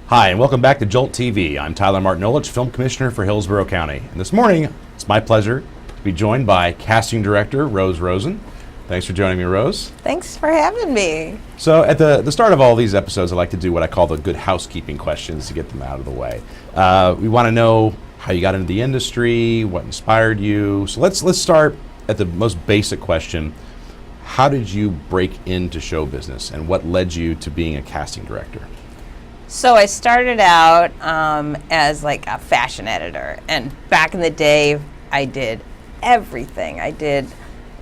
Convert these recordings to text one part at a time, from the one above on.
Hi, and welcome back to Jolt TV. I'm Tyler Martinolich, Film Commissioner for Hillsborough County. And this morning, it's my pleasure to be joined by Casting Director Rosen. Thanks for joining me, Rose. Thanks for having me. So at the start of all these episodes, I like to do what I call the good housekeeping questions to get them out of the way. We want to know how you got into the industry, what inspired you. So let's start at the most basic question. How did you break into show business, and what led you to being a casting director? So I started out as like a fashion editor, and back in the day I did everything. I did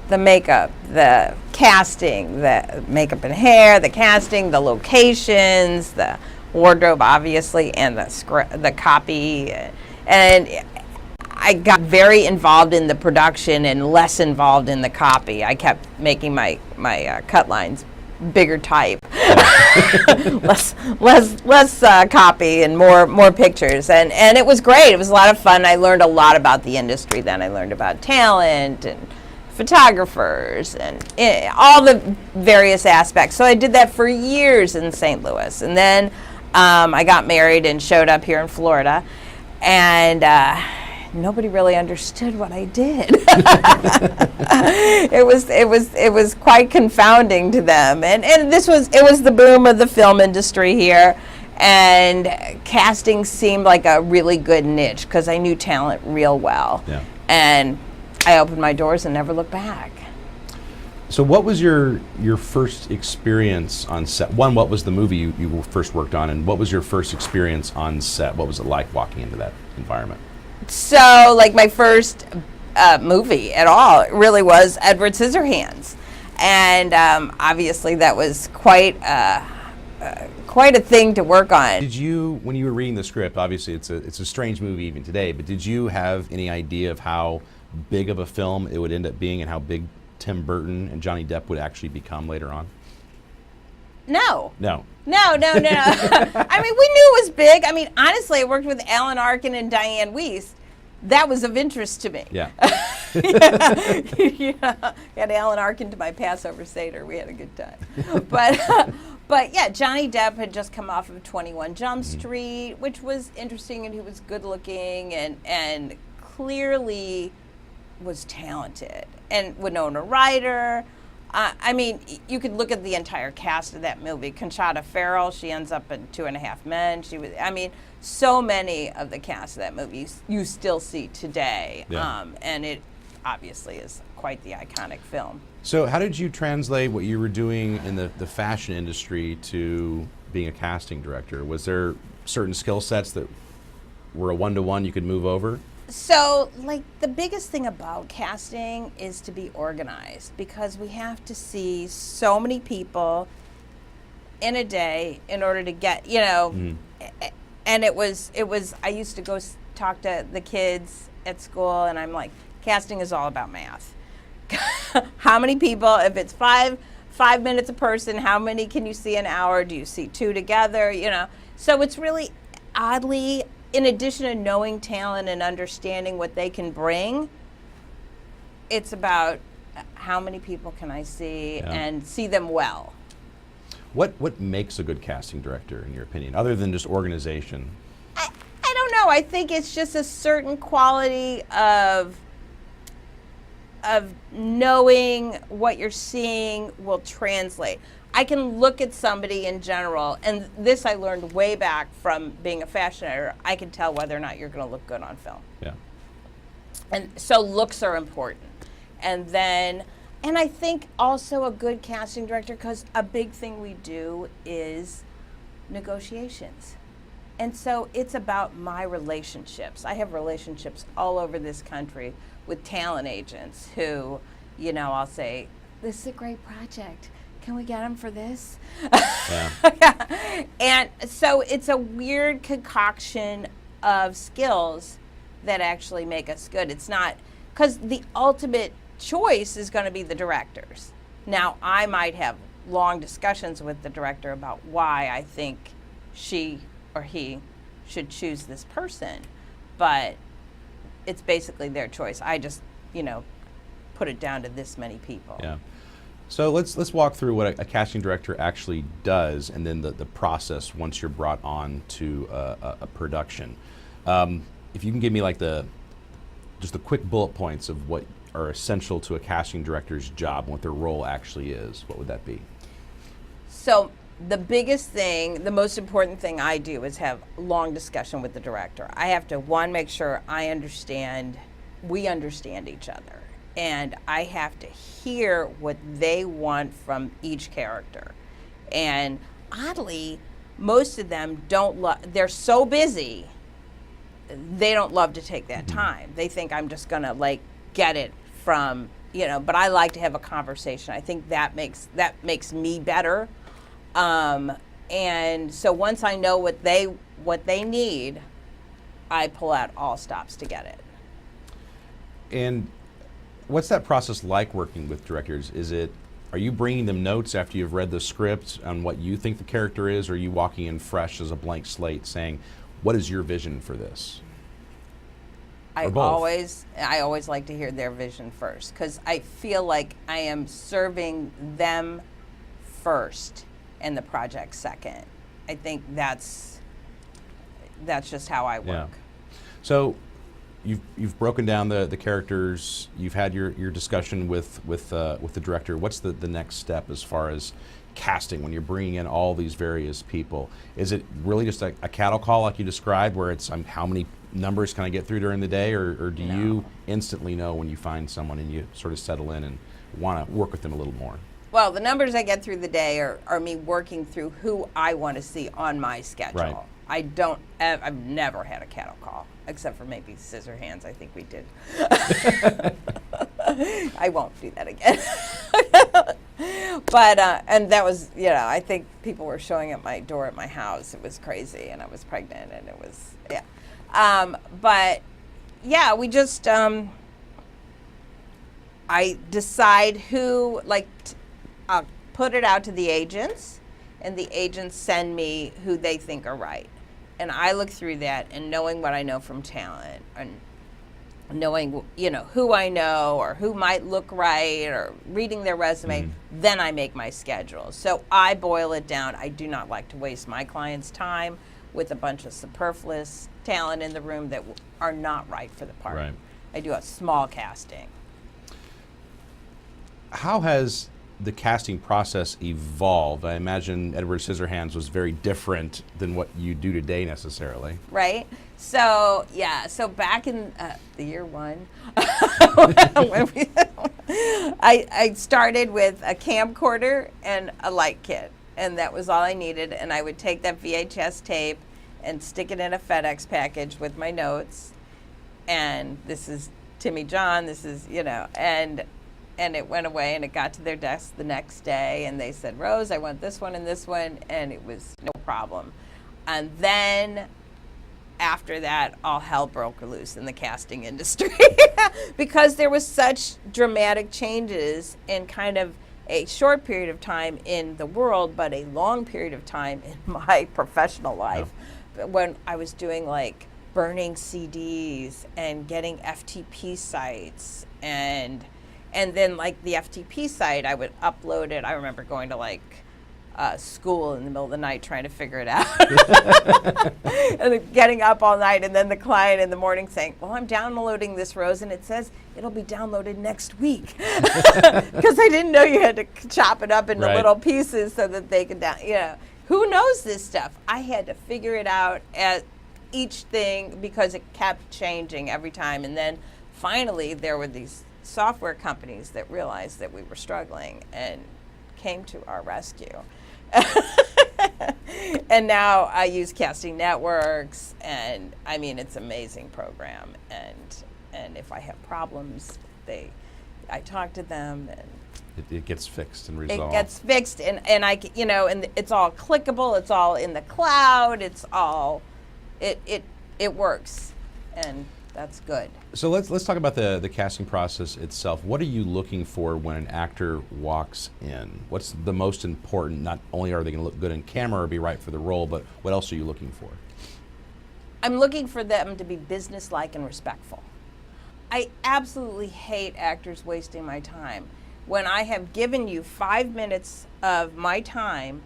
the makeup, the casting, the makeup and hair, the casting, the locations, the wardrobe obviously, and the copy. And I got very involved in the production and less involved in the copy. I kept making my cut lines bigger type, less copy and more pictures, and it was great. It was a lot of fun. I learned a lot about the industry. Then I learned about talent and photographers and all the various aspects. So I did that for years in St. Louis, and then I got married and showed up here in Florida, and nobody really understood what I did. It was quite confounding to them, and it was the boom of the film industry here, and casting seemed like a really good niche because I knew talent real well. Yeah. And I opened my doors and never looked back. So what was your first experience on set? One, what was the movie you first worked on, and what was your first experience on set? What was it like walking into that environment? So, like, my first movie at all really was Edward Scissorhands, and obviously that was quite a thing to work on. Did you, when you were reading the script, obviously it's a strange movie even today, but did you have any idea of how big of a film it would end up being and how big Tim Burton and Johnny Depp would actually become later on? No. No. No. I mean, we knew it was big. I mean, honestly, I worked with Alan Arkin and Diane Weiss. That was of interest to me. Yeah. I had Alan Arkin to my Passover Seder. We had a good time. But yeah, Johnny Depp had just come off of 21 Jump Street, which was interesting, and he was good looking and clearly was talented. And Winona Ryder. I mean, you could look at the entire cast of that movie. Conchata Ferrell, she ends up in 2.5 Men. So many of the cast of that movie you still see today. Yeah. And it obviously is quite the iconic film. So how did you translate what you were doing in the fashion industry to being a casting director? Was there certain skill sets that were a one-to-one you could move over? So, like, the biggest thing about casting is to be organized, because we have to see so many people in a day in order to get, and it was, I used to go talk to the kids at school, and I'm like, casting is all about math. How many people, if it's five minutes a person, how many can you see an hour? Do you see two together? So it's really oddly, in addition to knowing talent and understanding what they can bring, it's about how many people can I see and see them well. What makes a good casting director, in your opinion, other than just organization? I don't know. I think it's just a certain quality of knowing what you're seeing will translate. I can look at somebody in general, and this I learned way back from being a fashion editor. I can tell whether or not you're going to look good on film. Yeah. And so looks are important. And I think also a good casting director, because a big thing we do is negotiations. And so it's about my relationships. I have relationships all over this country with talent agents who, I'll say, this is a great project. Can we get them for this? Yeah. And so it's a weird concoction of skills that actually make us good. It's not, because the ultimate choice is going to be the director's. Now, I might have long discussions with the director about why I think she or he should choose this person, but it's basically their choice. I just, put it down to this many people. Yeah. So let's walk through what a casting director actually does, and then the process once you're brought on to a production. If you can give me like just the quick bullet points of what are essential to a casting director's job and what their role actually is, what would that be? So the biggest thing, the most important thing I do is have long discussion with the director. I have to, one, make sure we understand each other. And I have to hear what they want from each character. And oddly, most of them they're so busy, they don't love to take that time. They think I'm just gonna like get it from, but I like to have a conversation. I think that makes me better. And so once I know what they need, I pull out all stops to get it. And what's that process like working with directors? Are you bringing them notes after you've read the script on what you think the character is, or are you walking in fresh as a blank slate saying, what is your vision for this? I always like to hear their vision first, because I feel like I am serving them first and the project second. I think that's just how I work. Yeah. So you've broken down the characters. You've had your discussion with the director. What's the next step as far as casting when you're bringing in all these various people? Is it really just a cattle call like you described, where it's how many numbers can I get through during the day, or do you instantly know when you find someone and you sort of settle in and want to work with them a little more? Well, the numbers I get through the day are me working through who I want to see on my schedule. Right. I've never had a cattle call, except for maybe Scissorhands. I think we did. I won't do that again. But, and that was, I think people were showing at my door at my house. It was crazy, and I was pregnant, and it was, yeah. But, yeah, we just, I decide who, I'll put it out to the agents, and the agents send me who they think are right. And I look through that, and knowing what I know from talent, and knowing, who I know or who might look right, or reading their resume, then I make my schedule. So I boil it down. I do not like to waste my clients' time with a bunch of superfluous talent in the room that are not right for the part. Right. I do a small casting. How has the casting process evolved? I imagine Edward Scissorhands was very different than what you do today necessarily. Right. So so back in the year one, I started with a camcorder and a light kit, and that was all I needed. And I would take that VHS tape and stick it in a FedEx package with my notes. And this is Timmy John. This is and it went away, and it got to their desk the next day, and they said, Rose, I want this one and this one, and it was no problem. And then after that, all hell broke loose in the casting industry because there was such dramatic changes in kind of a short period of time in the world, but a long period of time in my professional life. Yeah. When I was doing burning CDs and getting FTP sites, and then the FTP site, I would upload it. I remember going to school in the middle of the night trying to figure it out. And then getting up all night, and then the client in the morning saying, well, I'm downloading this, Rosen. It says it'll be downloaded next week. Because I didn't know you had to chop it up into little pieces so that they could Who knows this stuff? I had to figure it out at each thing because it kept changing every time. And then finally there were these software companies that realized that we were struggling and came to our rescue. And now I use Casting Networks, and I mean, it's an amazing program. And if I have problems, I talk to them, and it gets fixed and resolved. It gets fixed, and and it's all clickable. It's all in the cloud. It's all it works, and that's good. So let's talk about the casting process itself. What are you looking for when an actor walks in? What's the most important? Not only are they going to look good in camera or be right for the role, but what else are you looking for? I'm looking for them to be businesslike and respectful. I absolutely hate actors wasting my time. when I have given you 5 minutes of my time,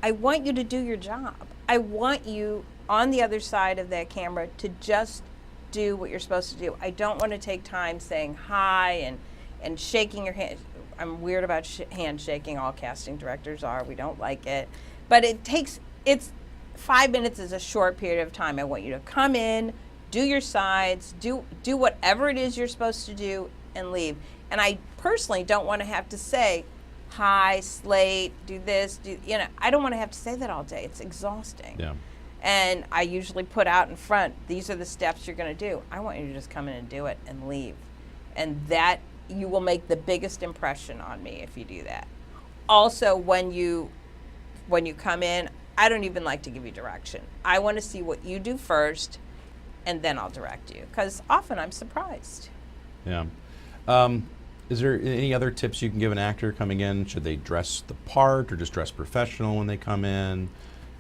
I want you to do your job. I want you on the other side of that camera to just do what you're supposed to do. I don't want to take time saying hi and shaking your hand. I'm weird about handshaking. All casting directors are. We don't like it. But it's 5 minutes is a short period of time. I want you to come in, do your sides, do whatever it is you're supposed to do, and leave. And I personally don't want to have to say, hi, slate, do this, I don't want to have to say that all day. It's exhausting. Yeah. And I usually put out in front, these are the steps you're going to do. I want you to just come in and do it and leave. And that, you will make the biggest impression on me if you do that. Also, when you come in, I don't even like to give you direction. I want to see what you do first, and then I'll direct you, because often I'm surprised. Yeah. Is there any other tips you can give an actor coming in? Should they dress the part or just dress professional when they come in?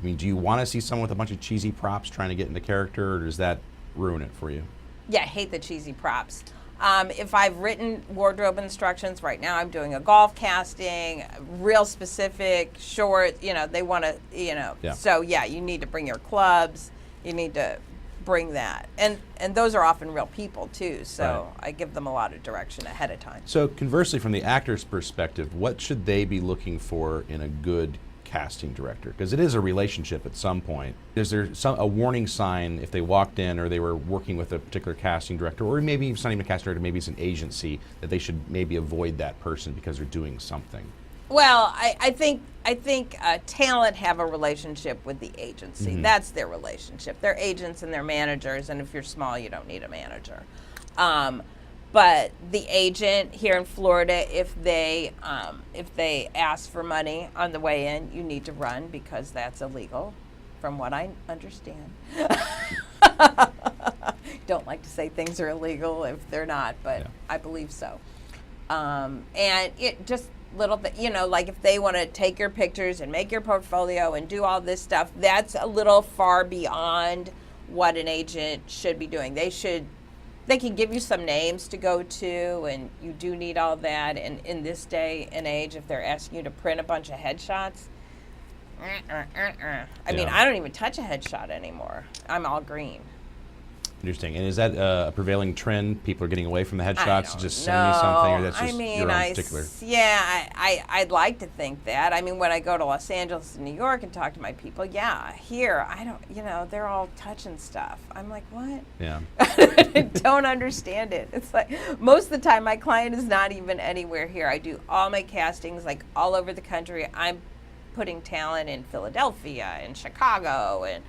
I mean, do you want to see someone with a bunch of cheesy props trying to get into character, or does that ruin it for you? Yeah, I hate the cheesy props. If I've written wardrobe instructions, right now I'm doing a golf casting, real specific, short, they want to, Yeah. So yeah, you need to bring your clubs, you need to bring that. And those are often real people too, so right. I give them a lot of direction ahead of time. So conversely, from the actor's perspective, what should they be looking for in a good casting director? Because it is a relationship at some point. Is there a warning sign if they walked in or they were working with a particular casting director, or maybe it's not even a casting director, maybe it's an agency, that they should maybe avoid that person because they're doing something? Well, I think talent have a relationship with the agency. Mm-hmm. That's their relationship. They're agents and they're managers, and if you're small, you don't need a manager. But the agent here in Florida, if they ask for money on the way in, you need to run, because that's illegal, from what I understand. Don't like to say things are illegal if they're not, but yeah. I believe so. And it just little bit, like if they want to take your pictures and make your portfolio and do all this stuff, that's a little far beyond what an agent should be doing. They can give you some names to go to, and you do need all that. And in this day and age, if they're asking you to print a bunch of headshots, I mean, I don't even touch a headshot anymore. I'm all green. Interesting. And is that a prevailing trend? People are getting away from the headshots to just send me something, or that's just your own particular? Yeah, I'd like to think that. I mean, when I go to Los Angeles and New York and talk to my people, yeah, here, I don't, they're all touching stuff. I'm like, what? Yeah. I don't understand it. It's like, most of the time, my client is not even anywhere here. I do all my castings, like, all over the country. I'm putting talent in Philadelphia and Chicago and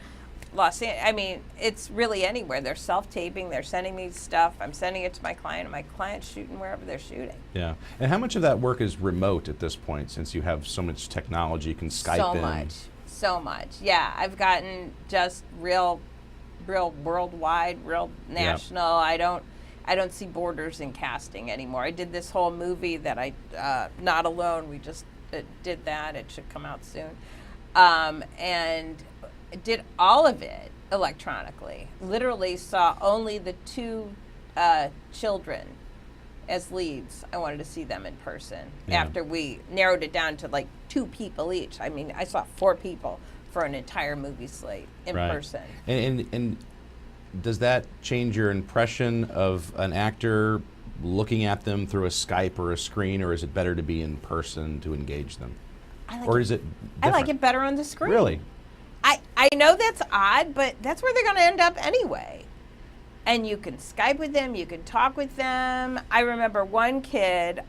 Los Angeles. I mean, it's really anywhere. They're self-taping. They're sending me stuff. I'm sending it to my client, and my client's shooting wherever they're shooting. Yeah. And how much of that work is remote at this point, since you have so much technology? You can Skype in. So much. Yeah, I've gotten just real worldwide, real national. Yeah. I don't see borders in casting anymore. I did this whole movie that Not Alone. We just did that. It should come out soon. And did all of it electronically. Literally saw only the two children as leads. I wanted to see them in person. Yeah. After we narrowed it down to like 2 people each. I mean, I saw 4 people for an entire movie slate in person. And does that change your impression of an actor looking at them through a Skype or a screen, or is it better to be in person to engage them? Is it different? I like it better on the screen. Really? I know that's odd, but that's where they're going to end up anyway. And you can Skype with them, you can talk with them. I remember one kid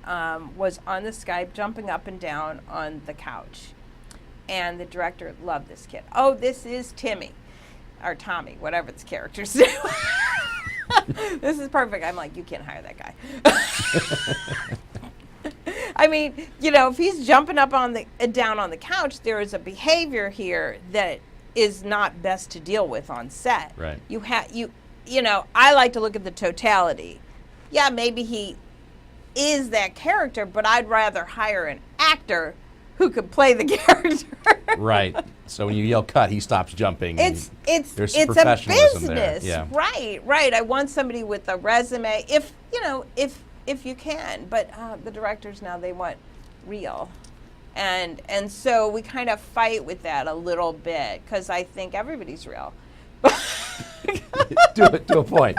was on the Skype jumping up and down on the couch. And the director loved this kid. Oh, this is Timmy, or Tommy, whatever its character's name. This is perfect. I'm like, you can't hire that guy. I mean, if he's jumping up down on the couch, there is a behavior here that is not best to deal with on set. Right. I like to look at the totality. Yeah, maybe he is that character, but I'd rather hire an actor who could play the character. Right. So when you yell cut, he stops jumping. It's a business. There. Yeah. Right. I want somebody with a resume. If if you can, but the directors now, they want real. And so we kind of fight with that a little bit, because I think everybody's real. to a point.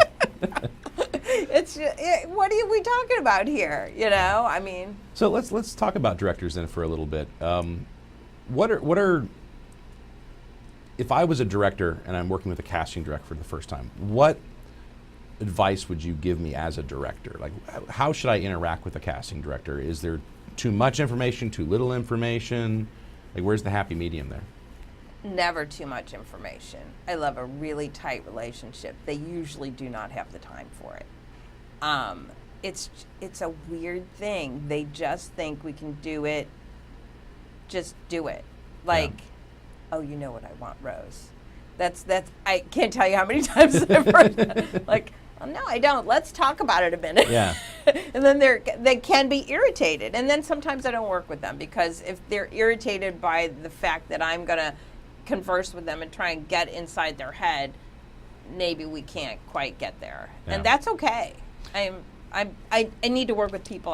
What are we talking about here? You know, I mean. So let's talk about directors then for a little bit. What are if I was a director and I'm working with a casting director for the first time, what advice would you give me as a director? Like, how should I interact with a casting director? Is there too much information, too little information? Like, where's the happy medium there? Never too much information. I love a really tight relationship. They usually do not have the time for it. It's a weird thing. They just think we can do it. Just do it. Like, oh, you know what I want, Rose. That's. I can't tell you how many times I've heard that. Like, oh, no, I don't. Let's talk about it a minute. Yeah. And then they can be irritated. And then sometimes I don't work with them, because if they're irritated by the fact that I'm going to converse with them and try and get inside their head, maybe we can't quite get there. Yeah. And that's okay. I need to work with people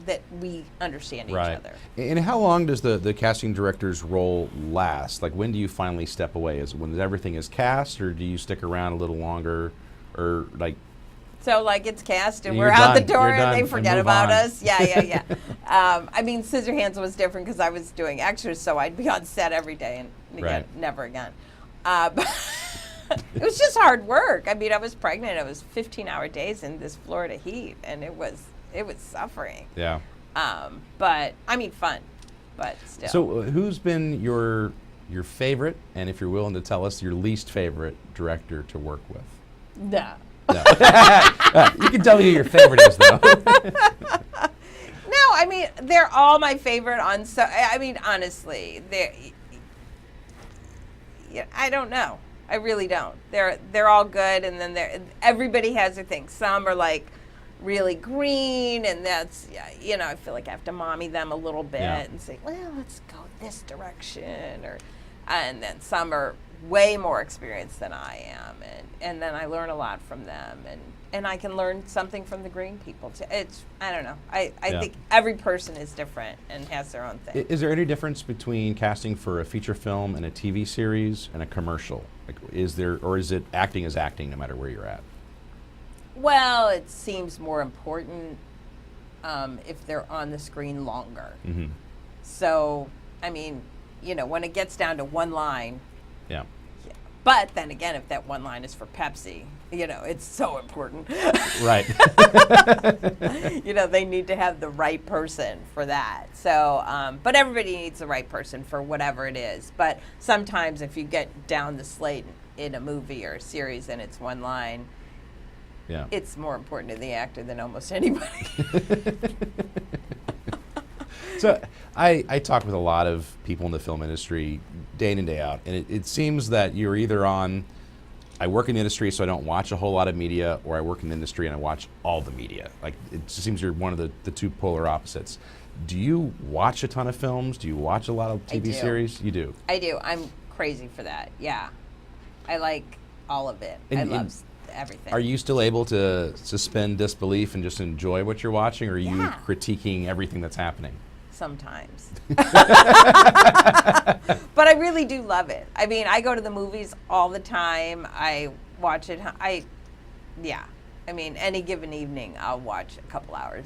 that we understand each other. And how long does the casting director's role last? Like, when do you finally step away? Is it when everything is cast, or do you stick around a little longer, or like? So like it's cast and You're we're out done. the door You're and done they and forget move about on. us. Yeah. I mean, Scissorhands was different because I was doing extras, so I'd be on set every day and again, never again. But it was just hard work. I mean, I was pregnant. It was 15-hour days in this Florida heat, and it was suffering. Yeah. But I mean, fun, but still. So who's been your favorite, and if you're willing to tell us, your least favorite director to work with? No. No. You can tell me who your favorite is, though. No, I mean, they're all my favorite I mean, honestly, I don't know. I really don't. They're all good, and then everybody has their thing. Some are like really green, and that's, you know, I feel like I have to mommy them a little bit and say, well, let's go this direction, and then some are way more experienced than I am, and then I learn a lot from them, and I can learn something from the green people too. I don't know. I think every person is different and has their own thing. Is there any difference between casting for a feature film and a TV series and a commercial? Like, is it acting is acting no matter where you're at? Well, it seems more important if they're on the screen longer. Mm-hmm. So, I mean, you know, when it gets down to one line. Yeah. But then again, if that one line is for Pepsi, you know, it's so important. Right. You know, they need to have the right person for that. So, but everybody needs the right person for whatever it is. But sometimes if you get down the slate in a movie or a series and it's one line, it's more important to the actor than almost anybody. So I talk with a lot of people in the film industry day in and day out, and it seems that you're either on, I work in the industry so I don't watch a whole lot of media, or I work in the industry and I watch all the media. Like, it just seems you're one of the two polar opposites. Do you watch a ton of films? Do you watch a lot of TV series? You do? I do. I'm crazy for that, yeah. I like all of it. I love everything. Are you still able to suspend disbelief and just enjoy what you're watching, or are you critiquing everything that's happening? Sometimes. But I really do love it. I mean, I go to the movies all the time. I watch it. I mean, any given evening, I'll watch a couple hours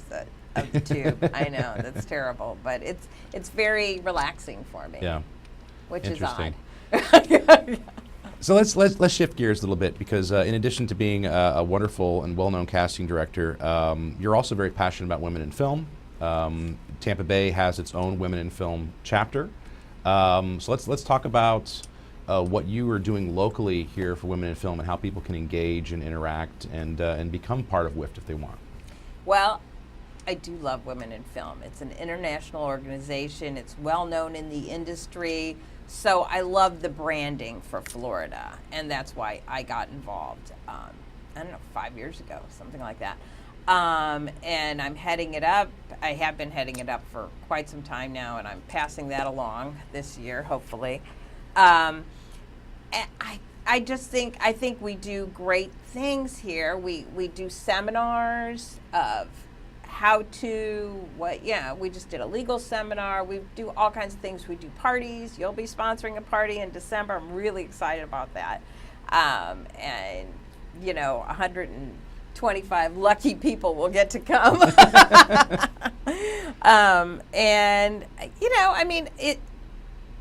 of the tube. I know, that's terrible. But it's very relaxing for me. Yeah. Which is odd. So let's shift gears a little bit, because in addition to being a wonderful and well-known casting director, you're also very passionate about women in film. Tampa Bay has its own Women in Film chapter. So let's talk about what you are doing locally here for Women in Film and how people can engage and interact and become part of WIFT if they want. Well, I do love Women in Film. It's an international organization. It's well known in the industry. So I love the branding for Florida, and that's why I got involved, I don't know, 5 years ago, something like that. And I'm heading it up. I have been heading it up for quite some time now, and I'm passing that along this year, hopefully. And I think we do great things here. We do seminars of how to, we just did a legal seminar. We do all kinds of things. We do parties. You'll be sponsoring a party in December. I'm really excited about that. And 125 lucky people will get to come.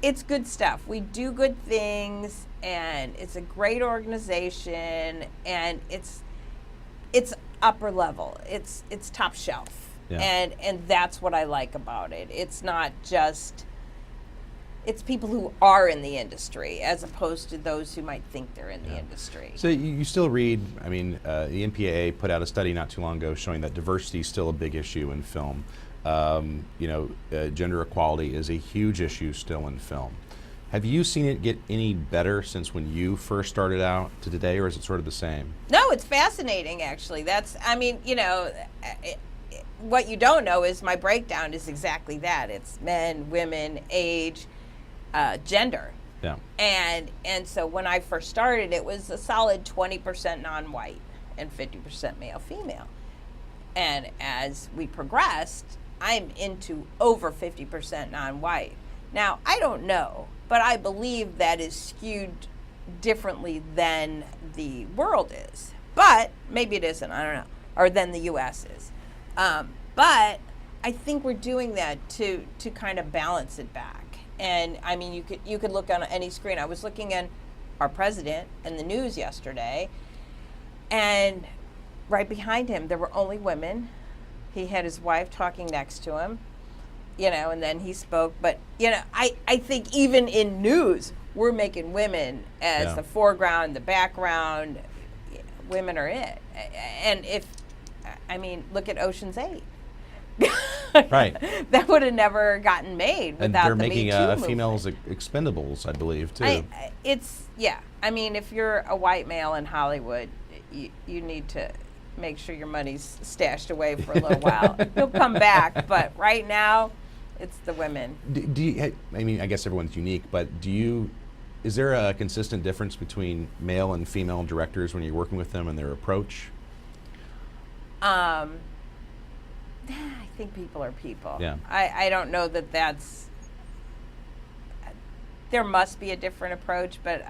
It's good stuff. We do good things, and it's a great organization, and it's upper level. It's top shelf. Yeah. And that's what I like about it. It's not just, it's people who are in the industry as opposed to those who might think they're in the industry. So you still read, the NPAA put out a study not too long ago showing that diversity is still a big issue in film. Gender equality is a huge issue still in film. Have you seen it get any better since when you first started out to today, or is it sort of the same? No, it's fascinating, actually. What you don't know is my breakdown is exactly that. It's men, women, age, gender. Yeah. And so when I first started, it was a solid 20% non-white and 50% male-female. And as we progressed, I'm into over 50% non-white. Now, I don't know, but I believe that is skewed differently than the world is. But maybe it isn't, I don't know, or than the U.S. is. But I think we're doing that to kind of balance it back. And you could look on any screen. I was looking at our president in the news yesterday, and right behind him there were only women. He had his wife talking next to him, and then he spoke. But I think even in news we're making women as the foreground, the background. Women are it. And look at Ocean's 8. Right. That would have never gotten made without and they're the making Me Too females expendables, I believe, too. If you're a white male in Hollywood, you need to make sure your money's stashed away for a little while. You'll come back, but right now, it's the women. I guess everyone's unique, but is there a consistent difference between male and female directors when you're working with them and their approach? I think people are people. Yeah. I don't know that's. There must be a different approach, but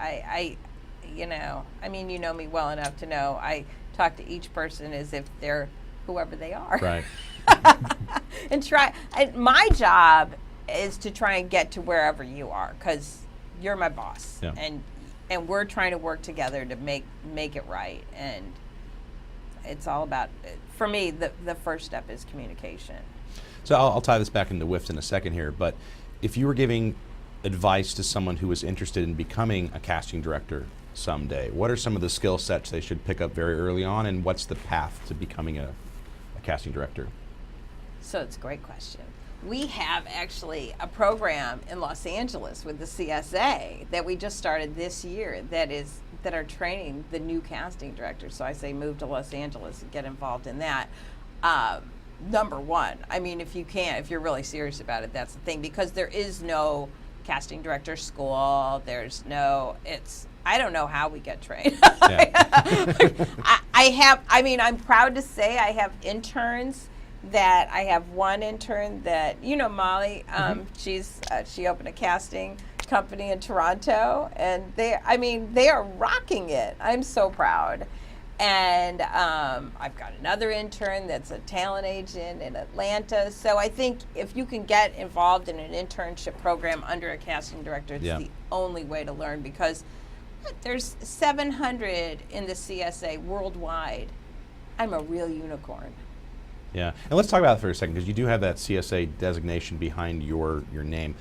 you know me well enough to know I talk to each person as if they're whoever they are. Right. And my job is to try and get to wherever you are, because you're my boss. Yeah. And we're trying to work together to make it right. And it's all about, for me, the first step is communication. So I'll tie this back into WIFT in a second here, but if you were giving advice to someone who was interested in becoming a casting director someday, what are some of the skill sets they should pick up very early on, and what's the path to becoming a casting director? So it's a great question. We have actually a program in Los Angeles with the CSA that we just started this year that are training the new casting directors. So I say move to Los Angeles and get involved in that. Number one, if you're really serious about it, that's the thing, because there is no casting director school. I don't know how we get trained. Yeah. I'm proud to say I have interns. That I have one intern that, Molly, she opened a casting company in Toronto, and they are rocking it. I'm so proud. And I've got another intern that's a talent agent in Atlanta. So I think if you can get involved in an internship program under a casting director, it's the only way to learn, because there's 700 in the CSA worldwide. I'm a real unicorn. Yeah, and let's talk about it for a second, because you do have that CSA designation behind your name,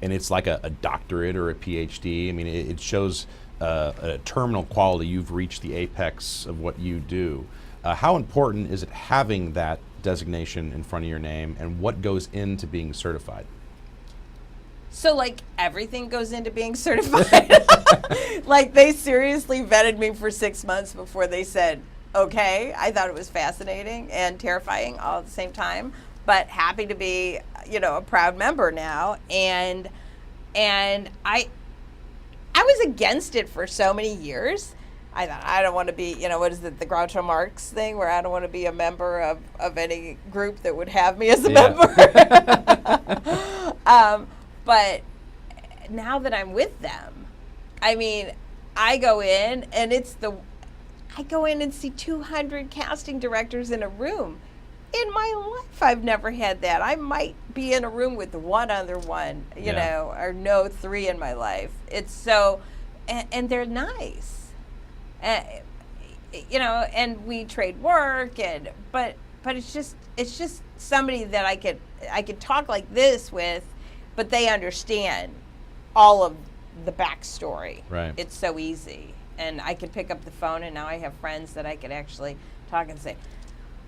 and it's like a doctorate or a PhD. It shows a terminal quality. You've reached the apex of what you do. How important is it having that designation in front of your name, and what goes into being certified? So, everything goes into being certified. They seriously vetted me for 6 months before they said, okay. I thought it was fascinating and terrifying all at the same time, but happy to be, a proud member now. And I was against it for so many years. I thought, I don't want to be, what is it, the Groucho Marx thing, where I don't want to be a member of any group that would have me as a member. But now that I'm with them, I mean, I go in and see 200 casting directors in a room. In my life, I've never had that. I might be in a room with one other one, or no 3 in my life. It's so, and they're nice, and we trade work, but it's just somebody that I could talk like this with, but they understand all of the backstory. Right. It's so easy, and I could pick up the phone, and now I have friends that I could actually talk and say,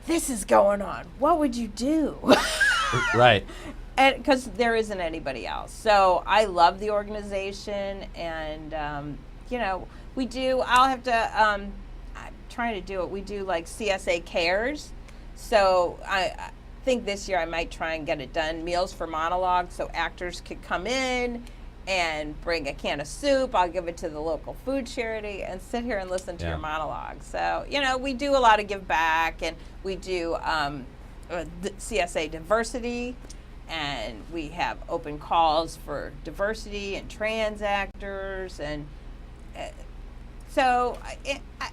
this is going on. What would you do? Right. And because there isn't anybody else. So I love the organization, and we do. I'll have to. I'm trying to do it. We do like CSA Cares. So I think this year I might try and get it done. Meals for Monologues, so actors could come in and bring a can of soup. I'll give it to the local food charity and sit here and listen to your monologue. So, we do a lot of give back, and we do CSA diversity, and we have open calls for diversity and trans actors. And so,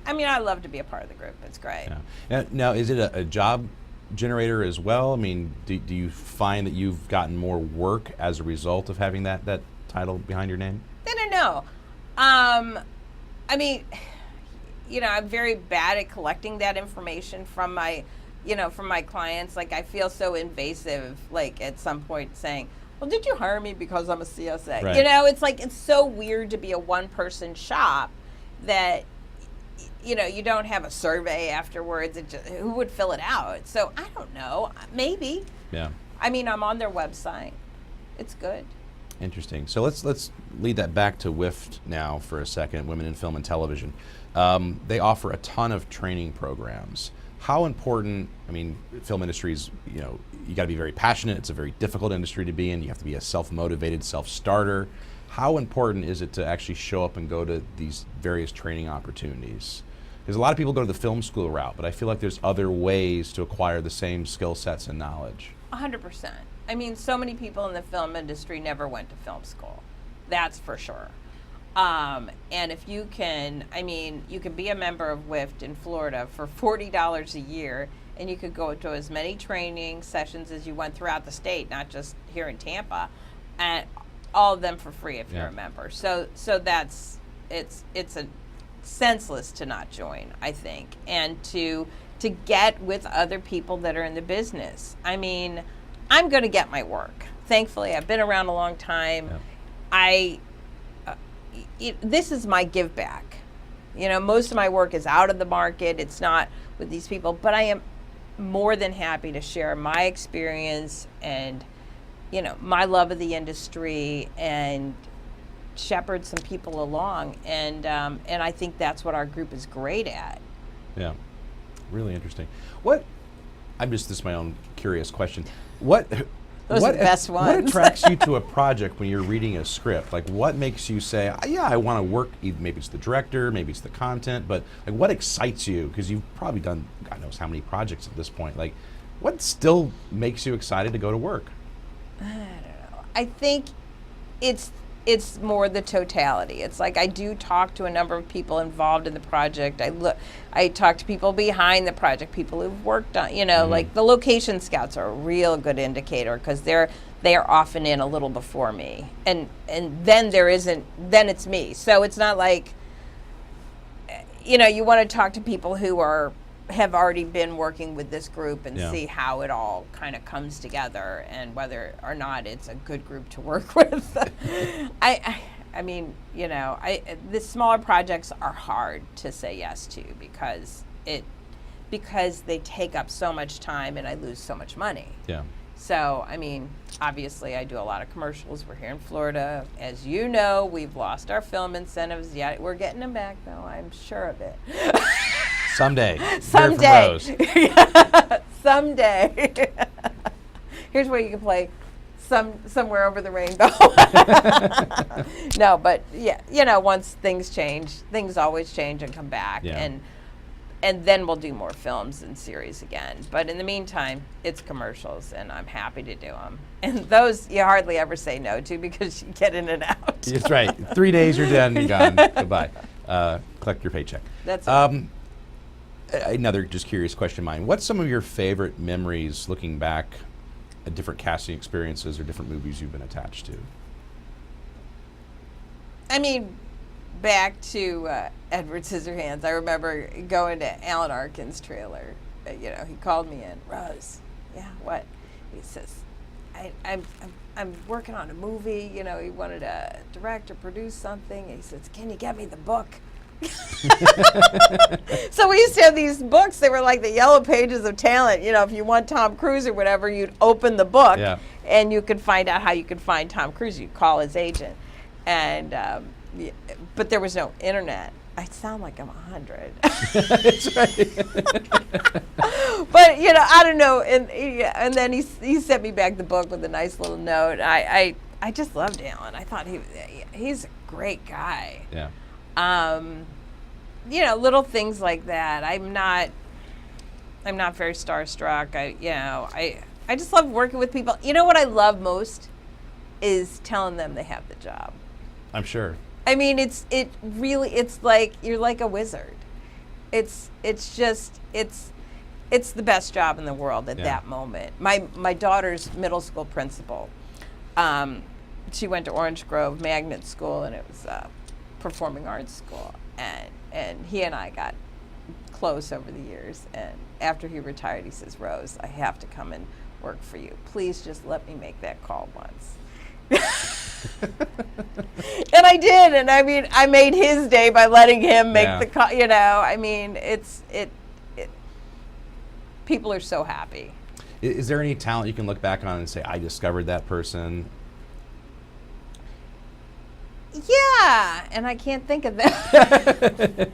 I love to be a part of the group. It's great. Yeah. Now, is it a job generator as well? I mean, do you find that you've gotten more work as a result of having that title behind your name? No. I'm very bad at collecting that information from my clients. Like, I feel so invasive, like at some point saying, well, did you hire me because I'm a CSA? Right. It's like, it's so weird to be a one-person shop that, you don't have a survey afterwards. Who would fill it out? So I don't know. Maybe. Yeah. I'm on their website. It's good. Interesting. So let's lead that back to WIFT now for a second, Women in Film and Television. They offer a ton of training programs. How important, film industries, you got to be very passionate. It's a very difficult industry to be in. You have to be a self-motivated self-starter. How important is it to actually show up and go to these various training opportunities? Because a lot of people go to the film school route, but I feel like there's other ways to acquire the same skill sets and knowledge. 100%. So many people in the film industry never went to film school. That's for sure. And if you can, you can be a member of WIFT in Florida for $40 a year, and you could go to as many training sessions as you want throughout the state, not just here in Tampa, and all of them for free if you're a member. So it's a senseless to not join, I think, and to get with other people that are in the business. I'm going to get my work. Thankfully, I've been around a long time. Yeah. This is my give back. Most of my work is out of the market. It's not with these people, but I am more than happy to share my experience and, my love of the industry and shepherd some people along. And I think that's what our group is great at. Yeah, really interesting. This is my own curious question. Those are the best ones. What attracts you to a project when you're reading a script? Like, what makes you say, I want to work, maybe it's the director, maybe it's the content, but like, what excites you? Because you've probably done God knows how many projects at this point. Like, what still makes you excited to go to work? I don't know. I think it's more the totality. It's like, I do talk to a number of people involved in the project. I talk to people behind the project, people who've worked on, like the location scouts are a real good indicator, because they are often in a little before me, and then then it's me. So it's not like, you want to talk to people who have already been working with this group and see how it all kind of comes together, and whether or not it's a good group to work with. The smaller projects are hard to say yes to because they take up so much time and I lose so much money. Yeah. So, obviously I do a lot of commercials. We're here in Florida. As you know, we've lost our film incentives yet. We're getting them back though, I'm sure of it. Someday. Someday. Someday. Here's where you can play somewhere over the rainbow. No, but yeah, once things change, things always change and come back, and then we'll do more films and series again. But in the meantime, it's commercials, and I'm happy to do them. And those you hardly ever say no to because you get in and out. That's right. 3 days, you're done, you're gone. Goodbye. Collect your paycheck. That's another just curious question of mine. What's some of your favorite memories looking back at different casting experiences or different movies you've been attached to? I mean, back to Edward Scissorhands. I remember going to Alan Arkin's trailer. He called me in. Rose, yeah, what? He says, I'm working on a movie. He wanted to direct or produce something. And he says, can you get me the book? So we used to have these books. They were like the yellow pages of talent. If you want Tom Cruise or whatever, you'd open the book and you could find out how you could find Tom Cruise. You'd call his agent. And but there was no internet. I sound like I'm 100. That's right. But I don't know. And then he sent me back the book with a nice little note. I just loved Alan. I thought he's a great guy. Yeah. Little things like that. I'm not very starstruck. I just love working with people. What I love most is telling them they have the job. I'm sure. I mean, it's like you're like a wizard. It's the best job in the world at that moment. My daughter's middle school principal, she went to Orange Grove Magnet School, and it was a performing arts school, and he and I got close over the years. And after he retired, he says, Rose, I have to come and work for you. Please just let me make that call once. And I did, and I mean, I made his day by letting him make the call. I mean, people are so happy. Is there any talent you can look back on and say, I discovered that person? Yeah, and I can't think of that.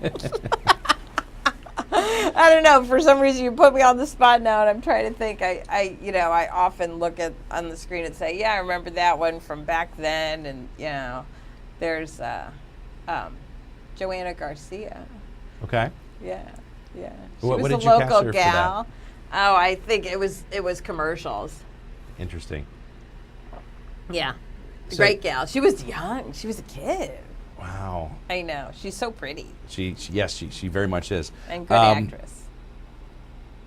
I don't know. For some reason, you put me on the spot now, and I'm trying to think. I often look on the screen and say, "Yeah, I remember that one from back then." And there's Joanna Garcia. Okay. Yeah. She What was did a you cast local her for gal. that? Oh, I think it was commercials. Interesting. Yeah, So- great gal. She was young. She was a kid. Wow. I know. She's so pretty. She very much is. And good actress.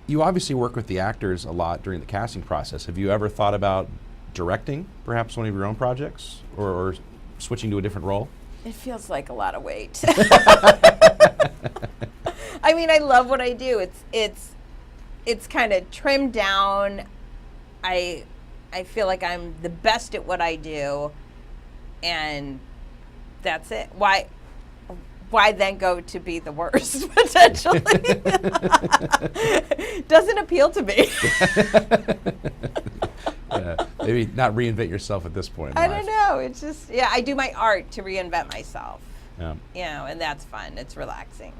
You obviously work with the actors a lot during the casting process. Have you ever thought about directing perhaps one of your own projects or switching to a different role? It feels like a lot of weight. I mean, I love what I do. It's kind of trimmed down. I feel like I'm the best at what I do, and that's it. Why then go to be the worst, potentially? Doesn't appeal to me. Maybe not reinvent yourself at this point in I life. don't know. It's just, I do my art to reinvent myself. Yeah. And that's fun. It's relaxing.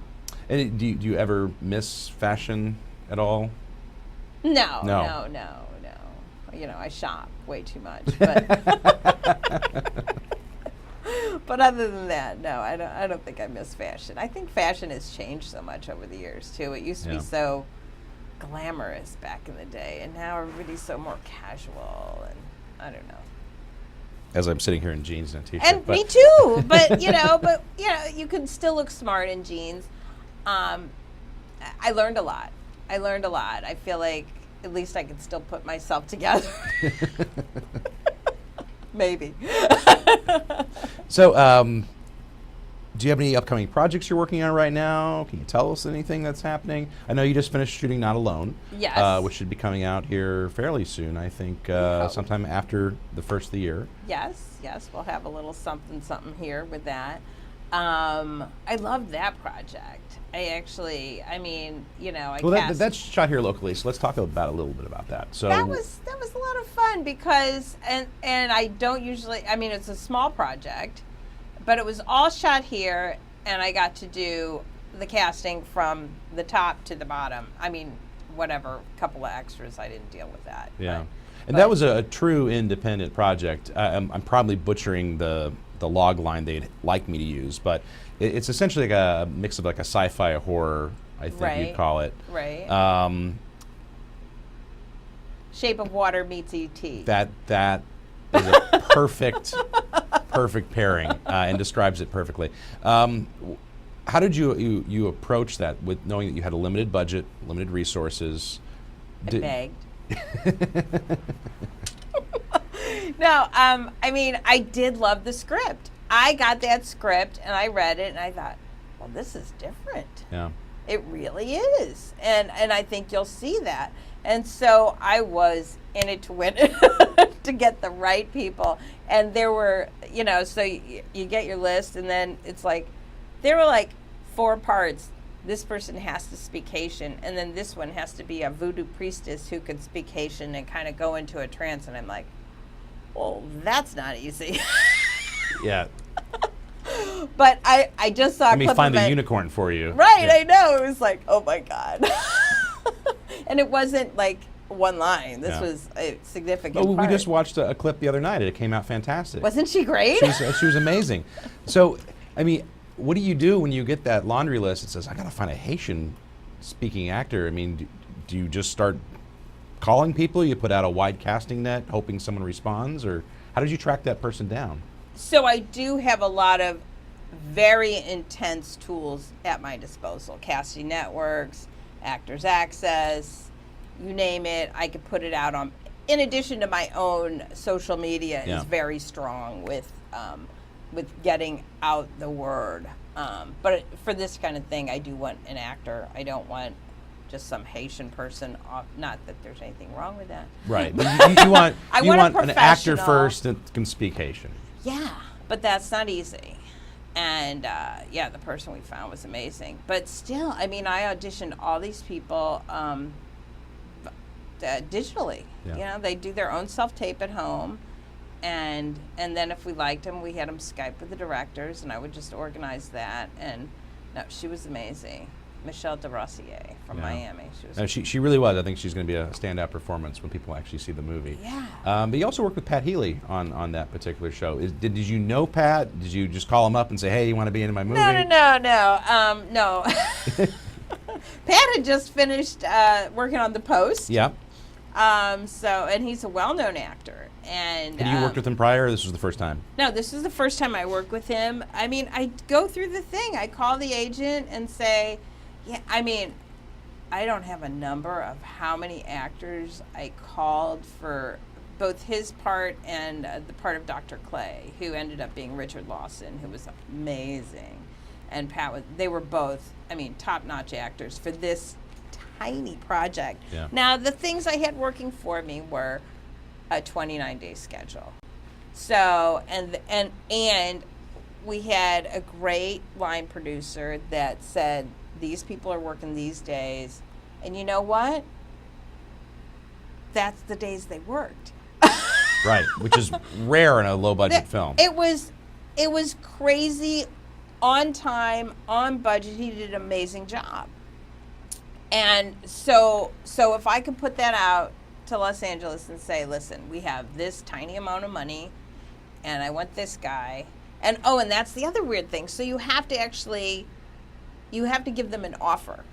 And do you ever miss fashion at all? No. I shop way too much, but but other than that, no, I don't think I miss fashion. I think fashion has changed so much over the years too. It used to be so glamorous back in the day, and now everybody's so more casual, and I don't know. As I'm sitting here in jeans and a t-shirt. And me too, but you can still look smart in jeans. I learned a lot. I feel like at least I can still put myself together. Maybe. So, do you have any upcoming projects you're working on right now? Can you tell us anything that's happening? I know you just finished shooting Not Alone, Yes. which should be coming out here fairly soon, I think, sometime after the first of the year. Yes, we'll have a little something here with that. I love that project. I cast. That's shot here locally, so let's talk about a little bit about that. So That was a lot of fun because, and I don't usually, it's a small project, but it was all shot here, and I got to do the casting from the top to the bottom. Whatever, couple of extras, I didn't deal with that. Yeah. And that was a true independent project. I'm probably butchering the log line they'd like me to use, but it's essentially like a mix of like a sci-fi horror, I think you'd call it. Right. Shape of Water meets E.T. That is a perfect pairing and describes it perfectly. How did you approach that with knowing that you had a limited budget, limited resources? I begged. No, I mean, I did love the script. I got that script and I read it and I thought, well, this is different. Yeah. It really is. And I think you'll see that. And so I was in it to win it, to get the right people. And there were, so you get your list and then it's like, there were like 4 parts. This person has to speak Haitian, and then this one has to be a voodoo priestess who can speak Haitian and kind of go into a trance. And I'm like, well, that's not easy. Yeah. But I just saw. Let me find the unicorn for you. Right, yeah. I know. It was like, oh my God. And it wasn't like one line. This was a significant part. We just watched a clip the other night. It came out fantastic. Wasn't she great? She was amazing. So, I mean, what do you do when you get that laundry list that says, I got to find a Haitian-speaking actor? I mean, do you just start calling people? You put out a wide casting net, hoping someone responds? Or how did you track that person down? So I do have a lot of very intense tools at my disposal. Casting networks, Actors Access, you name it. I could put it out on, in addition to my own social media is very strong with getting out the word. But for this kind of thing, I do want an actor. I don't want just some Haitian person. Not that there's anything wrong with that. Right. But you want an actor first that can speak Haitian. Yeah, but that's not easy. And the person we found was amazing. But still, I mean, I auditioned all these people digitally. Yeah. They do their own self-tape at home. And then if we liked them, we had them Skype with the directors, and I would just organize that. And no, she was amazing. Michelle de Rossier from Miami. She really was. I think she's going to be a standout performance when people actually see the movie. Yeah. But you also worked with Pat Healy on that particular show. Did you know Pat? Did you just call him up and say, hey, you want to be in my movie? No. Pat had just finished working on The Post. Yeah. And he's a well-known actor. And had you worked with him prior, or this was the first time? No, this is the first time I worked with him. I mean, I go through the thing. I call the agent and say, I don't have a number of how many actors I called for both his part and the part of Dr. Clay, who ended up being Richard Lawson, who was amazing. And Pat they were both, top-notch actors for this tiny project. Yeah. Now, the things I had working for me were a 29-day schedule. So, and we had a great line producer that said, these people are working these days, and you know what? That's the days they worked. Right, which is rare in a low-budget film. It was crazy, on time, on budget. He did an amazing job. And so if I could put that out to Los Angeles and say, listen, we have this tiny amount of money, and I want this guy. And that's the other weird thing. So you have to give them an offer.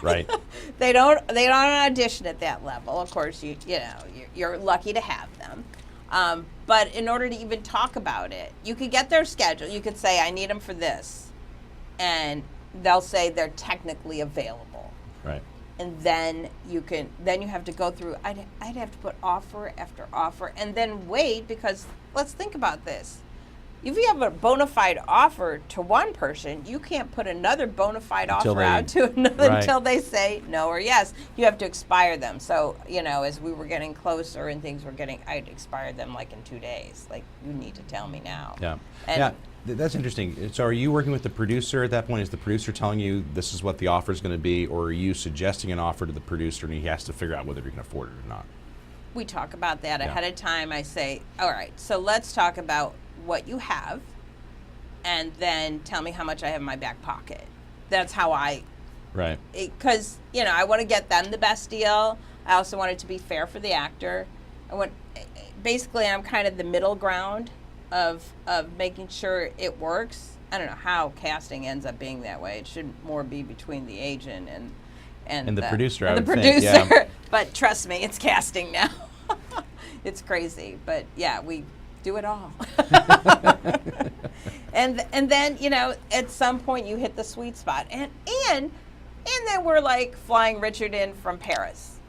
Right. They don't audition at that level. Of course, you're lucky to have them. But in order to even talk about it, you could get their schedule. You could say, I need them for this. And they'll say they're technically available. Right. And then you have to go through, I'd have to put offer after offer and then wait, because let's think about this. If you have a bona fide offer to one person, you can't put another bona fide offer out to another until they say no or yes. You have to expire them. So, as we were getting closer and things were I'd expire them like in 2 days. Like, you need to tell me now. Yeah. That's interesting. So are you working with the producer at that point? Is the producer telling you this is what the offer is going to be, or are you suggesting an offer to the producer and he has to figure out whether he can afford it or not? We talk about that ahead of time. I say, all right, so let's talk about what you have, and then tell me how much I have in my back pocket. That's how I... Right. Because, I want to get them the best deal. I also want it to be fair for the actor. Basically, I'm kind of the middle ground of making sure it works. I don't know how casting ends up being that way. It should more be between the agent and the producer. And I the would think, producer. yeah. But trust me, it's casting now. It's crazy, but yeah, we do it all. and then at some point you hit the sweet spot, and then we're like flying Richard in from Paris.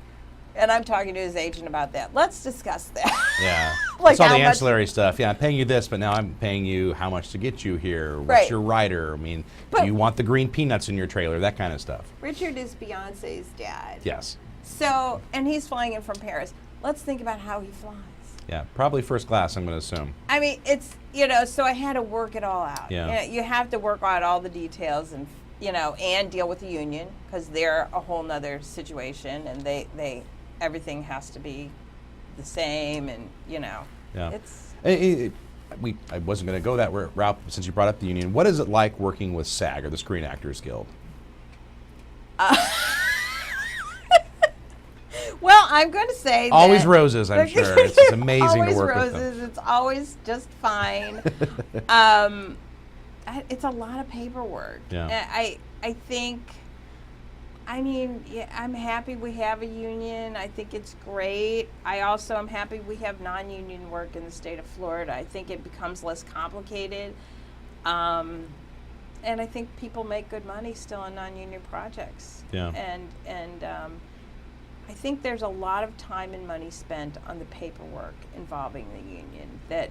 And I'm talking to his agent about that. Let's discuss that. Yeah. Like it's all the how much- ancillary stuff. Yeah, I'm paying you this, but now I'm paying you how much to get you here. What's Right. your rider? I mean, But- do you want the green peanuts in your trailer? That kind of stuff. Richard is Beyonce's dad. Yes. So, and he's flying in from Paris. Let's think about how he flies. Yeah, probably first class, I'm going to assume. I mean, it's, so I had to work it all out. Yeah. You have to work out all the details and, and deal with the union because they're a whole nother situation and they everything has to be the same and, Yeah. it's. I wasn't going to go that route since you brought up the union. What is it like working with SAG or the Screen Actors Guild? Well, I'm going to say Always that roses, I'm sure. It's amazing to always work roses. with them. It's always just fine. It's a lot of paperwork. Yeah. I think, I'm happy we have a union. I think it's great. I also am happy we have non-union work in the state of Florida. I think it becomes less complicated. And I think people make good money still on non-union projects. Yeah. And I think there's a lot of time and money spent on the paperwork involving the union that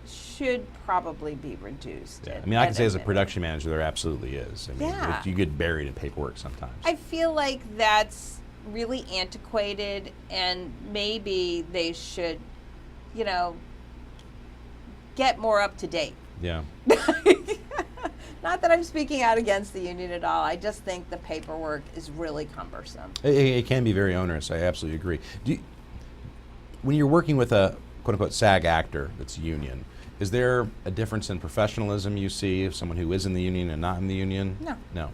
should probably be reduced. Yeah. I mean, I can say as a production manager, there absolutely is. I mean, Yeah. you get buried in paperwork sometimes. I feel like that's really antiquated, and maybe they should, get more up to date. Yeah. Not that I'm speaking out against the union at all. I just think the paperwork is really cumbersome. It can be very onerous. I absolutely agree. When you're working with a quote-unquote SAG actor that's union, is there a difference in professionalism you see of someone who is in the union and not in the union? No. No.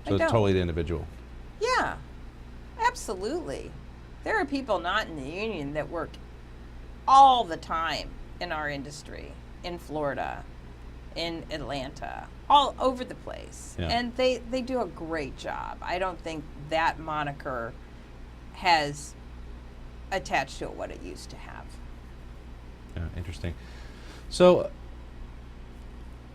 I So it's don't. totally the individual. Yeah, absolutely. There are people not in the union that work all the time in our industry, in Florida, in Atlanta, all over the place. Yeah. And they do a great job. I don't think that moniker has attached to it what it used to have. Yeah, interesting. So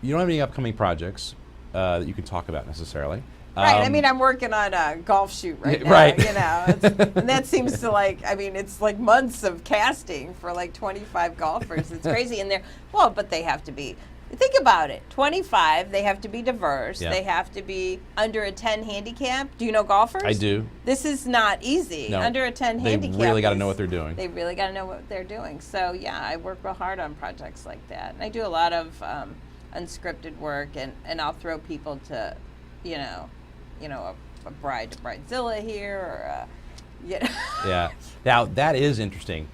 you don't have any upcoming projects that you can talk about necessarily. Right. I'm working on a golf shoot right now. Right. And that seems to it's like months of casting for like 25 golfers. It's crazy. And but they have to be, think about it, 25, they have to be diverse. Yeah. They have to be under a 10 handicap. Do you know golfers? I do. This is not easy. No. Under a 10 They handicap. really got to know what they're doing. They really got to know what they're doing. So yeah, I work real hard on projects like that. And I do a lot of unscripted work, and I'll throw people to, a bride to bridezilla here, or Yeah. Now that is interesting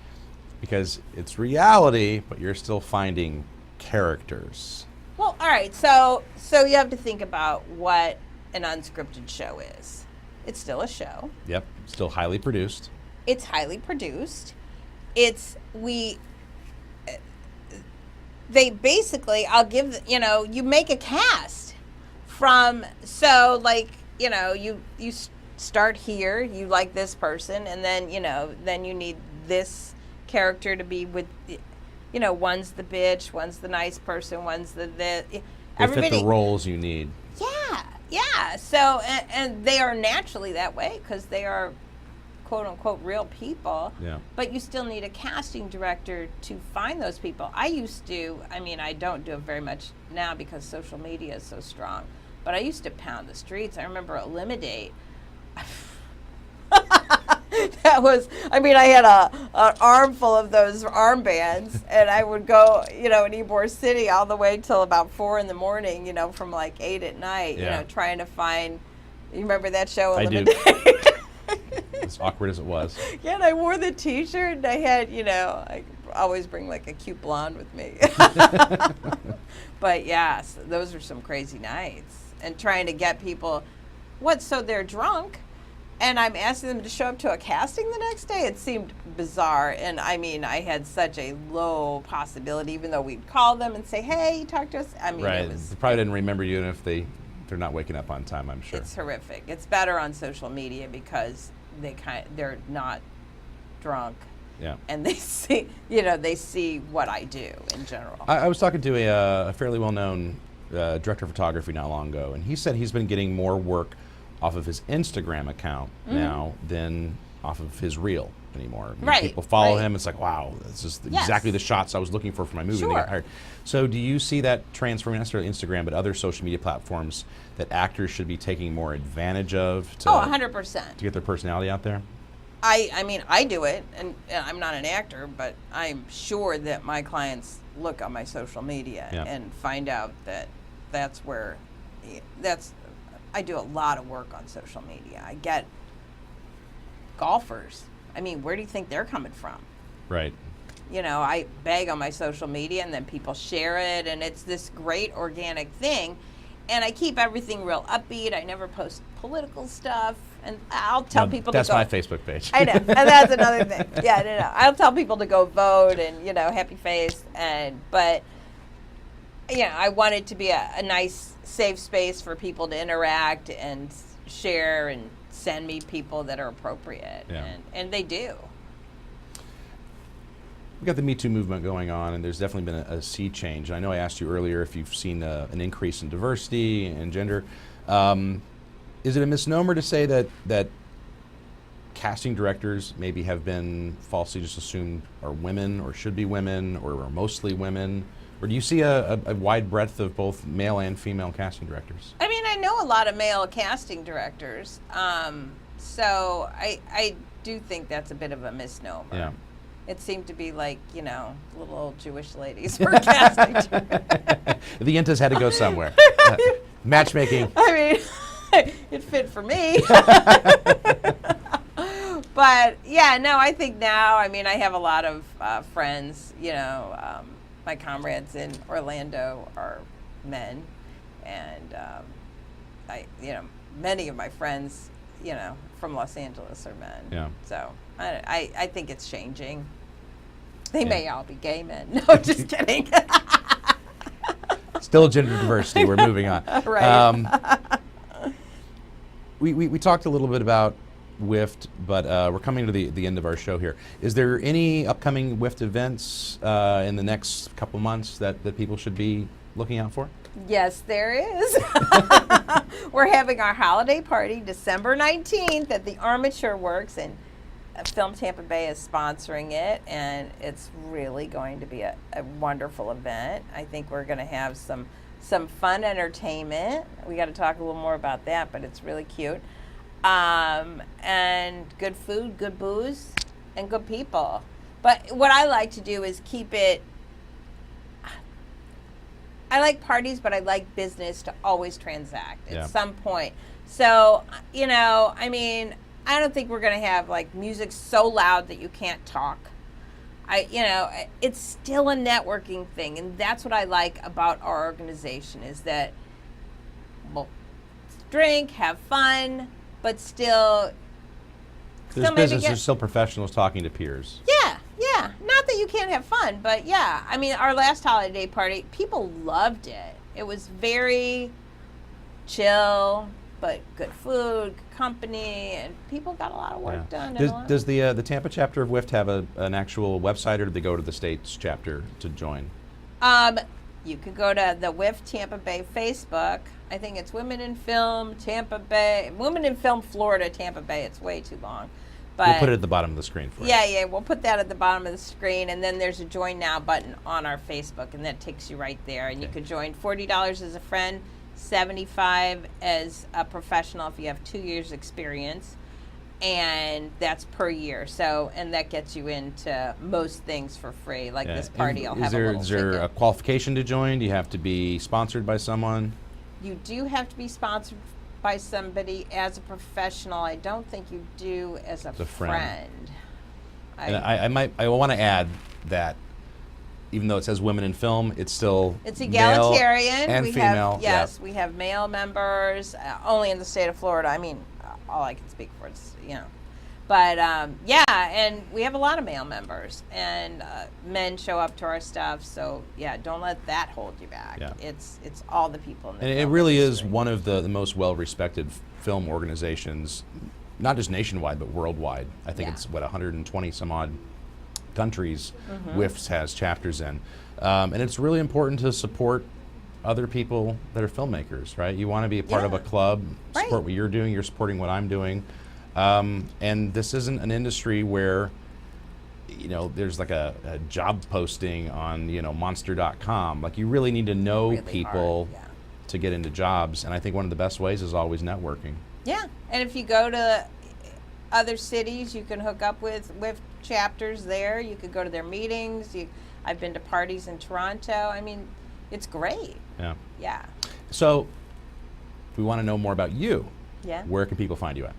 because it's reality, but you're still finding characters. Well, all right. So you have to think about what an unscripted show is. It's still a show. Yep. Still highly produced. It's highly produced. They basically, I'll give, you make a cast from, you start here, you like this person, and then, then you need this character to be with, one's the bitch, one's the nice person, one's the They fit the roles you need. Yeah. So, and they are naturally that way because they are quote unquote real people. Yeah. But you still need a casting director to find those people. I don't do it very much now because social media is so strong, but I used to pound the streets. I remember Eliminate. That was, I had an armful of those armbands, and I would go, in Ybor City all the way till about 4 in the morning, from like 8 at night, Yeah. trying to find, you remember that show, I do. Eliminate? As awkward as it was. Yeah, and I wore the T-shirt, and I had, I always bring like a cute blonde with me. But yeah, so those are some crazy nights, and trying to get people, so they're drunk, and I'm asking them to show up to a casting the next day. It seemed bizarre. And I mean, I had such a low possibility, even though we'd call them and say, hey, talk to us. I mean, Right. it was. They probably didn't remember you if they're not waking up on time, I'm sure. It's horrific. It's better on social media because they're not drunk. Yeah. And they see what I do in general. I was talking to a fairly well-known director of photography not long ago, and he said he's been getting more work off of his Instagram account now than off of his reel anymore. I mean, Right, people follow right. him. It's like, wow, this is Yes. exactly the shots I was looking for my movie. And they Sure. get hired. So do you see that transferring, not necessarily Instagram, but other social media platforms that actors should be taking more advantage of to, 100%. to get their personality out there? I mean, I do it, and I'm not an actor, but I'm sure that my clients look on my social media Yeah. and find out that I do a lot of work on social media. I get golfers. I mean, where do you think they're coming from? Right. I beg on my social media, and then people share it, and it's this great organic thing. And I keep everything real upbeat. I never post political stuff, and I'll tell people That's to go. my Facebook page. I know, and that's another thing. Yeah, no. I'll tell people to go vote, and happy face, but I want it to be a nice, safe space for people to interact and share and send me people that are appropriate, Yeah. and they do. We've got the Me Too movement going on, and there's definitely been a sea change. I know I asked you earlier if you've seen an increase in diversity and gender. Is it a misnomer to say that casting directors maybe have been falsely just assumed are women or should be women or are mostly women? Or do you see a wide breadth of both male and female casting directors? I mean, I know a lot of male casting directors, so I do think that's a bit of a misnomer. Yeah. It seemed to be like, little old Jewish ladies were casting directors. The Yentas had to go somewhere. Matchmaking. I mean, it fit for me. But, yeah, no, I think now, I mean, I have a lot of friends, my comrades in Orlando are men, and many of my friends, from Los Angeles are men. Yeah. So I think it's changing. They may all be gay men. No, just kidding. Still gender diversity. We're moving on. Right. We talked a little bit about WIFT, but we're coming to the end of our show here. Is there any upcoming WIFT events in the next couple months that people should be looking out for? Yes, there is. We're having our holiday party December 19th at the Armature Works, and Film Tampa Bay is sponsoring it, and it's really going to be a wonderful event. I think we're going to have some fun entertainment. We got to talk a little more about that, but it's really cute. And good food, good booze, and good people. But what I like to do is keep it. I like parties, but I like business to always transact at some point. So, I mean, I don't think we're going to have like music so loud that you can't talk. It's still a networking thing, and that's what I like about our organization is that we'll drink, have fun, but still There's business, there's still professionals talking to peers. Yeah. Not that you can't have fun, but yeah. I mean, our last holiday party, people loved it. It was very chill, but good food, good company, and people got a lot of work done. Does the Tampa chapter of WIFT have an actual website, or do they go to the States chapter to join? You could go to the WIFT Tampa Bay Facebook. I think it's Women in Film Tampa Bay, Women in Film Florida Tampa Bay. It's way too long. But We'll put it at the bottom of the screen for you. Yeah, we'll put that at the bottom of the screen, and then there's a Join Now button on our Facebook, and that takes you right there. And you could join $40 as a friend, $75 as a professional if you have 2 years experience, and that's per year. So, and that gets you into most things for free, like this party. I'll have a little Is there ticket. a qualification to join? Do you have to be sponsored by someone? You do have to be sponsored by somebody as a professional. I don't think you do as a friend. I want to add that even though it says women in film, it's still egalitarian male and we female. Have, yes, we have male members only in the state of Florida. I mean, all I can speak for. It's, But yeah, and we have a lot of male members, and men show up to our stuff. So yeah, don't let that hold you back. Yeah. It's all the people in the And it film really industry. is one of the most well-respected film organizations, not just nationwide, but worldwide. I think Yeah. it's, 120 some odd countries WIFs has chapters in. And it's really important to support other people that are filmmakers, right? You want to be a part of a club, support Right. what you're doing, you're supporting what I'm doing. And this isn't an industry where, there's like a job posting on, monster.com. Like, you really need to know Really people hard, yeah. to get into jobs. And I think one of the best ways is always networking. Yeah, and if you go to other cities, you can hook up with chapters there. You could go to their meetings. I've been to parties in Toronto. I mean, it's great. Yeah. Yeah. So, if we want to know more about you, Yeah. where can people find you at?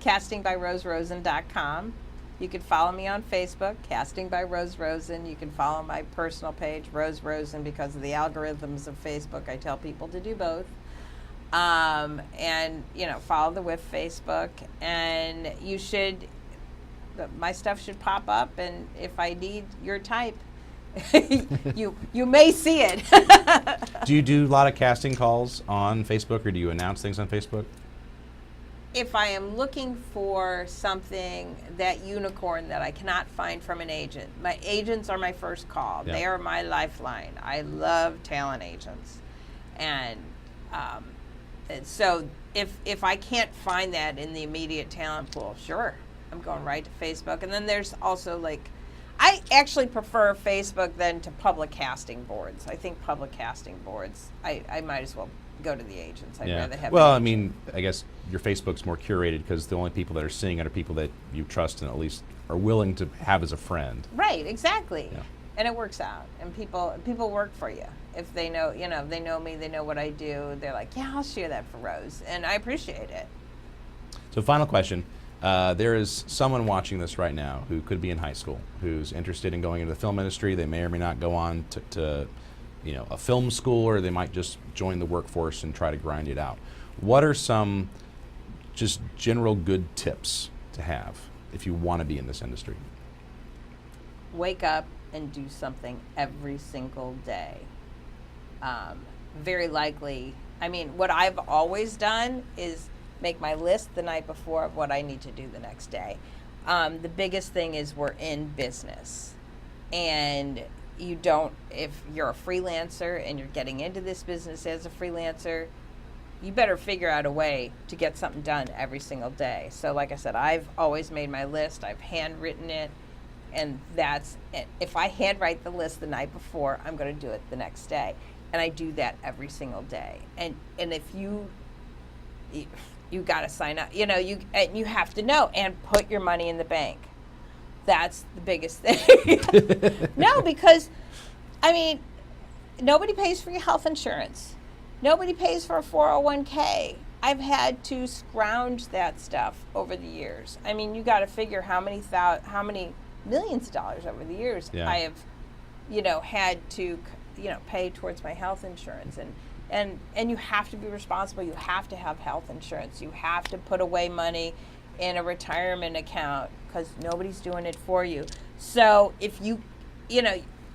CastingByRoseRosen.com. You can follow me on Facebook, Casting by Rose Rosen. You can follow my personal page, Rose Rosen, because of the algorithms of Facebook. I tell people to do both. And, follow the WIF Facebook. And you should, my stuff should pop up. And if I need your type, you may see it. Do you do a lot of casting calls on Facebook, or do you announce things on Facebook? If I am looking for something, that unicorn that I cannot find from an agent, my agents are my first call. Yeah. They are my lifeline. I love talent agents. And so if I can't find that in the immediate talent pool, sure, I'm going right to Facebook. And then there's also I actually prefer Facebook than to public casting boards. I think public casting boards, I might as well go to the agents. I'd rather have Well, I an agent. mean, I guess your Facebook's more curated because the only people that are seeing it are people that you trust and at least are willing to have as a friend. Right, exactly. Yeah. And it works out. And people work for you. If they know, they know me, they know what I do, they're like, yeah, I'll share that for Rose. And I appreciate it. So, final question. There is someone watching this right now who could be in high school, who's interested in going into the film industry. They may or may not go on to a film school, or they might just join the workforce and try to grind it out. What are some just general good tips to have if you want to be in this industry? Wake up and do something every single day. Very likely, what I've always done is make my list the night before of what I need to do the next day. The biggest thing is we're in business. And if you're a freelancer and you're getting into this business as a freelancer, you better figure out a way to get something done every single day. So like I said, I've always made my list. I've handwritten it. And that's it. If I handwrite the list the night before, I'm going to do it the next day. And I do that every single day. And if you got to sign up, you have to know and put your money in the bank. That's the biggest thing. No, because, nobody pays for your health insurance. Nobody pays for a 401k. I've had to scrounge that stuff over the years. You got to figure how many millions of dollars over the years I have, had to, pay towards my health insurance. And you have to be responsible. You have to have health insurance. You have to put away money in a retirement account because nobody's doing it for you. So if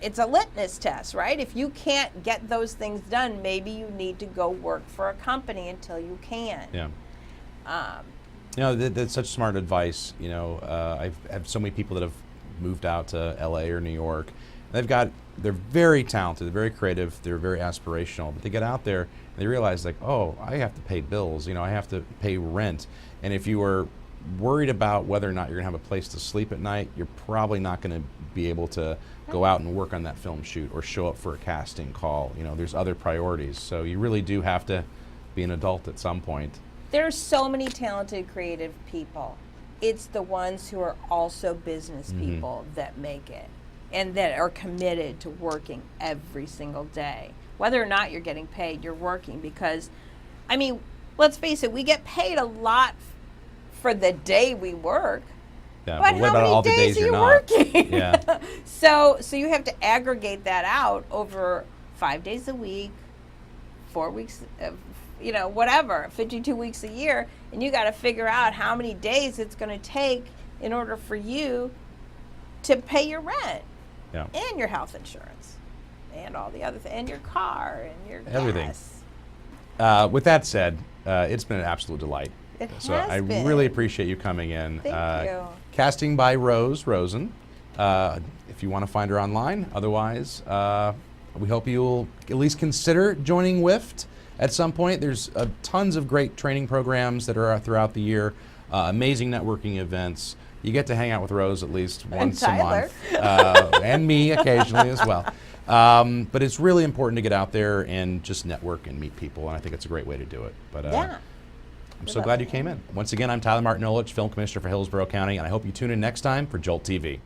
it's a litmus test, right? If you can't get those things done, maybe you need to go work for a company until you can. Yeah. That's such smart advice. I've had so many people that have moved out to LA or New York. They're very talented, they're very creative, they're very aspirational, but they get out there and they realize I have to pay bills, I have to pay rent. And if you are worried about whether or not you're gonna have a place to sleep at night, you're probably not gonna be able to go out and work on that film shoot or show up for a casting call. There's other priorities. So you really do have to be an adult at some point. There's so many talented, creative people. It's the ones who are also business people that make it and that are committed to working every single day. Whether or not you're getting paid, you're working because, let's face it, we get paid a lot for the day we work. Yeah, but what how about many all the days are you're you not? working? Yeah. So you have to aggregate that out over 5 days a week, 4 weeks, whatever, 52 weeks a year, and you got to figure out how many days it's going to take in order for you to pay your rent and your health insurance and all the other things, and your car and your everything. gas. With that said, it's been an absolute delight. It So has I been. really appreciate you coming in. Thank you. Casting by Rosen. If you want to find her online. Otherwise, we hope you'll at least consider joining WIFT at some point. There's tons of great training programs that are throughout the year, amazing networking events. You get to hang out with Rose at least once a month. And me occasionally as well. But it's really important to get out there and just network and meet people, and I think it's a great way to do it. But I'm so glad you came in. Once again, I'm Tyler Martinolich, Film Commissioner for Hillsborough County, and I hope you tune in next time for Jolt TV.